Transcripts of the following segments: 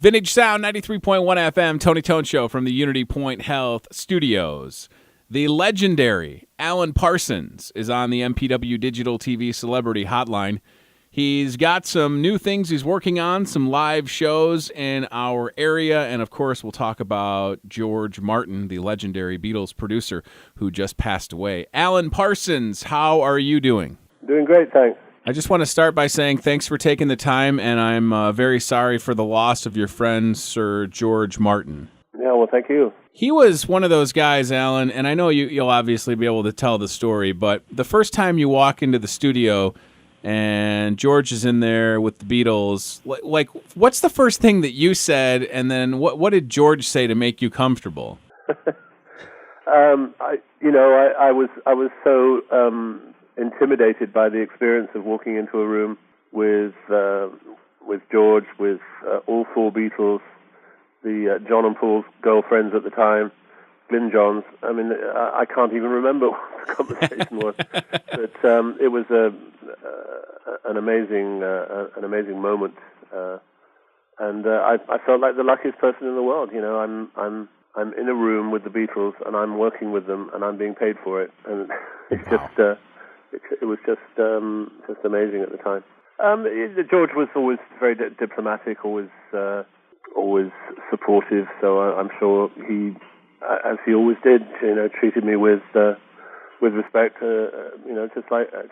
Vintage Sound 93.1 FM, Tony Tone Show from the Unity Point Health Studios. The legendary Alan Parsons is on the MPW Digital TV Celebrity Hotline. He's got some new things he's working on, some live shows in our area, and of course we'll talk about George Martin, the legendary Beatles producer who just passed away. Alan Parsons, how are you doing? Doing great, thanks. I just want to start by saying thanks for taking the time, and I'm very sorry for the loss of your friend, Sir George Martin. Yeah, well, thank you. He was one of those guys, Alan, and I know you'll obviously be able to tell the story, but the first time you walk into the studio and George is in there with the Beatles, like what's the first thing that you said, and then what did George say to make you comfortable? I was so intimidated by the experience of walking into a room with George, with all four Beatles, the John and Paul's girlfriends at the time, Glyn Johns. I mean, I can't even remember what the conversation was, but it was an amazing moment, and I felt like the luckiest person in the world. You know, I'm in a room with the Beatles, and I'm working with them, and I'm being paid for it, and it's Wow. It was just amazing at the time. George was always very diplomatic, always supportive. So I'm sure he, as he always did, treated me with respect.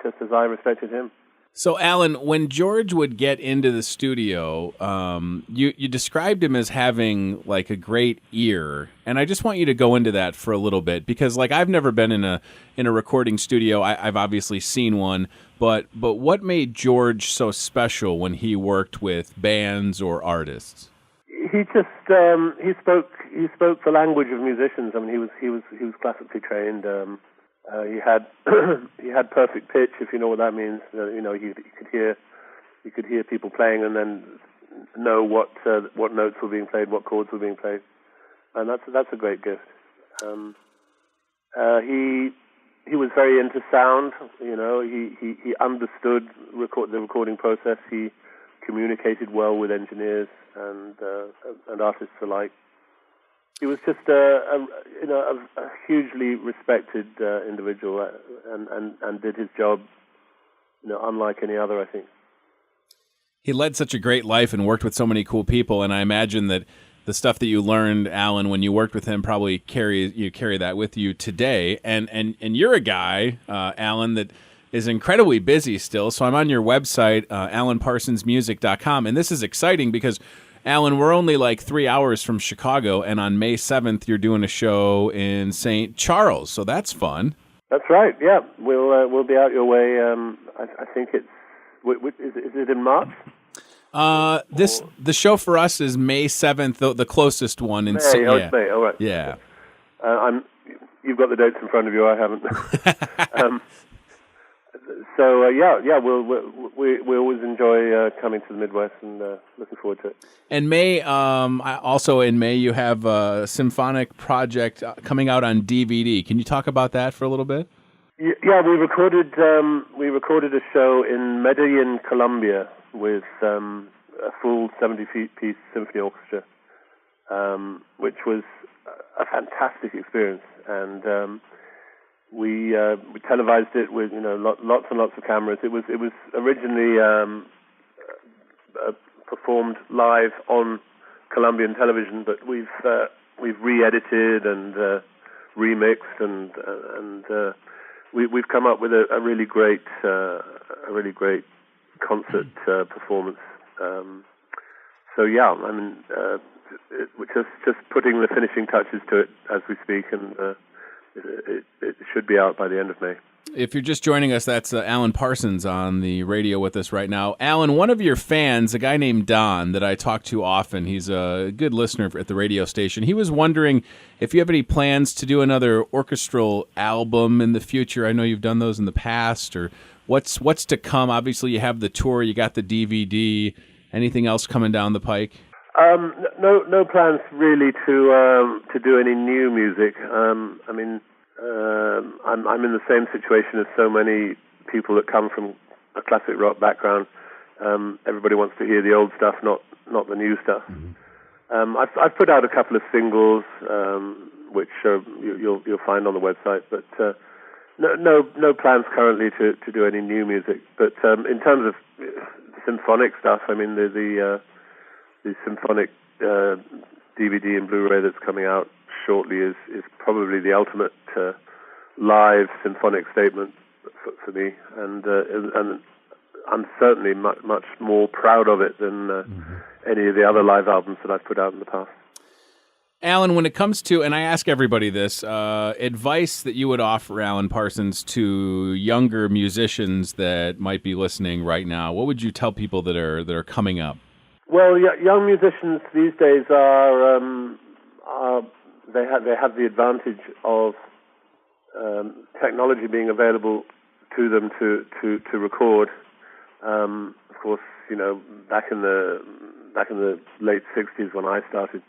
Just as I respected him. So, Alan, when George would get into the studio, you described him as having like a great ear, and I just want you to go into that for a little bit because, like, I've never been in a recording studio. I've obviously seen one, but what made George so special when he worked with bands or artists? He just he spoke the language of musicians. I mean, he was classically trained. He had perfect pitch, if you know what that means. You could hear people playing and then know what notes were being played, what chords were being played, and that's a great gift. He was very into sound. You know, he understood the recording process. He communicated well with engineers and artists alike. He was just a hugely respected individual, and did his job, unlike any other, I think. He led such a great life and worked with so many cool people, and I imagine that the stuff that you learned, Alan, when you worked with him, probably carry that with you today. And you're a guy, Alan, that is incredibly busy still. So I'm on your website, alanparsonsmusic.com, and this is exciting because, Alan, we're only like 3 hours from Chicago, and on May 7th, you're doing a show in St. Charles, so that's fun. That's right. Yeah, we'll be out your way. I think it's is it in March? The show for us is May 7th, the closest one in May. St. It's May. All right. Yeah. You've got the dates in front of you. I haven't. We always enjoy coming to the Midwest and looking forward to it. And May, also in May, you have a symphonic project coming out on DVD. Can you talk about that for a little bit? Yeah, we recorded a show in Medellin, Colombia, with a full 70-piece symphony orchestra, which was a fantastic experience, and we televised it with lots and lots of cameras. It was originally performed live on Colombian television, but we've re-edited and remixed, and we've come up with a really great concert performance. We're just putting the finishing touches to it as we speak, and it should be out by the end of May. If you're just joining us, that's Alan Parsons on the radio with us right now. Alan, one of your fans, a guy named Don that I talk to often, he's a good listener at the radio station. He was wondering if you have any plans to do another orchestral album in the future. I know you've done those in the past, or what's to come? Obviously, you have the tour, you got the DVD. Anything else coming down the pike? No plans really to do any new music. I'm in the same situation as so many people that come from a classic rock background. Everybody wants to hear the old stuff, not the new stuff. Mm-hmm. I've put out a couple of singles, which you'll find on the website, but no plans currently to do any new music. But in terms of symphonic stuff, I mean the symphonic DVD and Blu-ray that's coming out shortly is probably the ultimate live symphonic statement for me, and I'm certainly much more proud of it than any of the other live albums that I've put out in the past. Alan, when it comes to, and I ask everybody this, advice that you would offer Alan Parsons to younger musicians that might be listening right now, what would you tell people that are coming up? Well, young musicians these days are they have the advantage of technology being available to them to record. Of course, back in the late '60s when I started,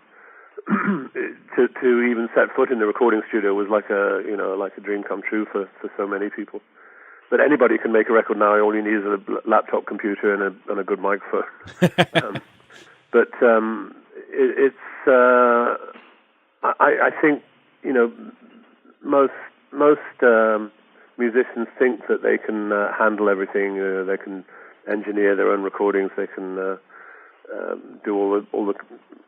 to even set foot in the recording studio was like a dream come true for so many people. But anybody can make a record now. All you need is a laptop computer and a good microphone. But it's I think most musicians think that they can handle everything. They can engineer their own recordings. They can do all the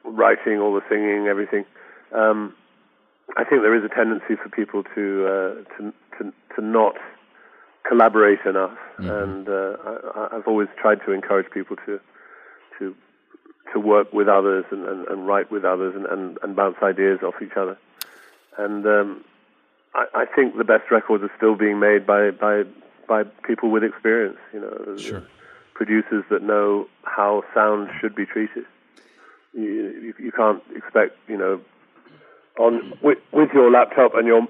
writing, all the singing, everything. I think there is a tendency for people to not collaborate enough, and I've always tried to encourage people to work with others and write with others and bounce ideas off each other. And I think the best records are still being made by people with experience. Sure. Producers that know how sound should be treated. You can't expect with your laptop and your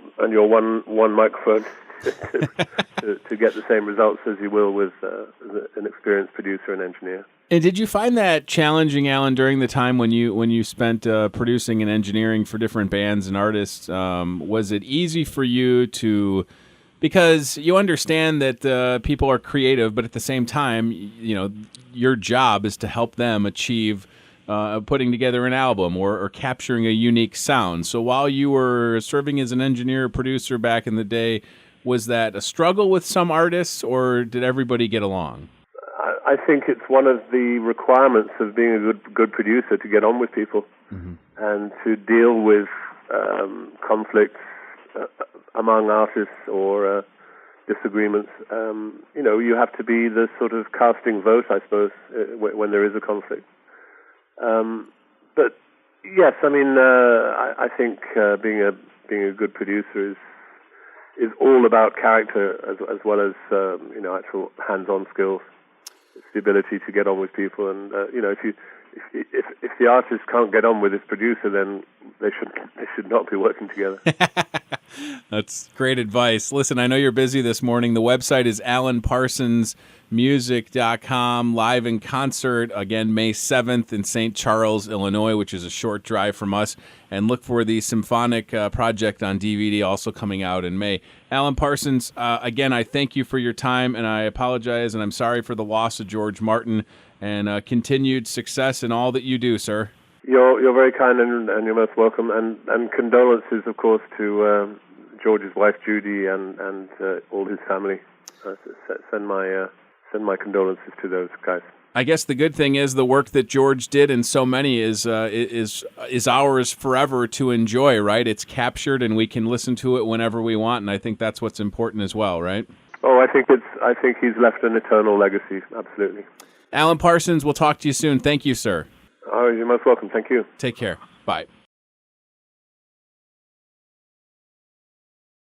one microphone to get the same results as you will with an experienced producer and engineer. And did you find that challenging, Alan, during the time when you spent producing and engineering for different bands and artists? Was it easy for you to, because you understand that people are creative, but at the same time, your job is to help them achieve putting together an album or capturing a unique sound. So while you were serving as an engineer or producer back in the day, was that a struggle with some artists, or did everybody get along? I think it's one of the requirements of being a good producer to get on with people and to deal with conflicts among artists or disagreements. You have to be the sort of casting vote, I suppose, when there is a conflict. But yes, I mean, I think being a good producer is all about character as well as actual hands-on skills. It's the ability to get on with people, and if the artist can't get on with his producer, then they should not be working together. That's great advice. Listen, I know you're busy this morning. The website is alanparsonsmusic.com. Live in concert again May 7th in St. Charles, Illinois, which is a short drive from us. And look for the symphonic project on DVD also coming out in May. Alan Parsons, again, I thank you for your time, and I apologize, and I'm sorry for the loss of George Martin, and continued success in all that you do, sir. You're very kind, and you're most welcome. And condolences, of course, to George's wife Judy and all his family. Send my condolences to those guys. I guess the good thing is the work that George did, and so many, is ours forever to enjoy. Right? It's captured, and we can listen to it whenever we want. And I think that's what's important as well. Right? Oh, I think he's left an eternal legacy. Absolutely. Alan Parsons, we'll talk to you soon. Thank you, sir. Oh, you're most welcome. Thank you. Take care. Bye.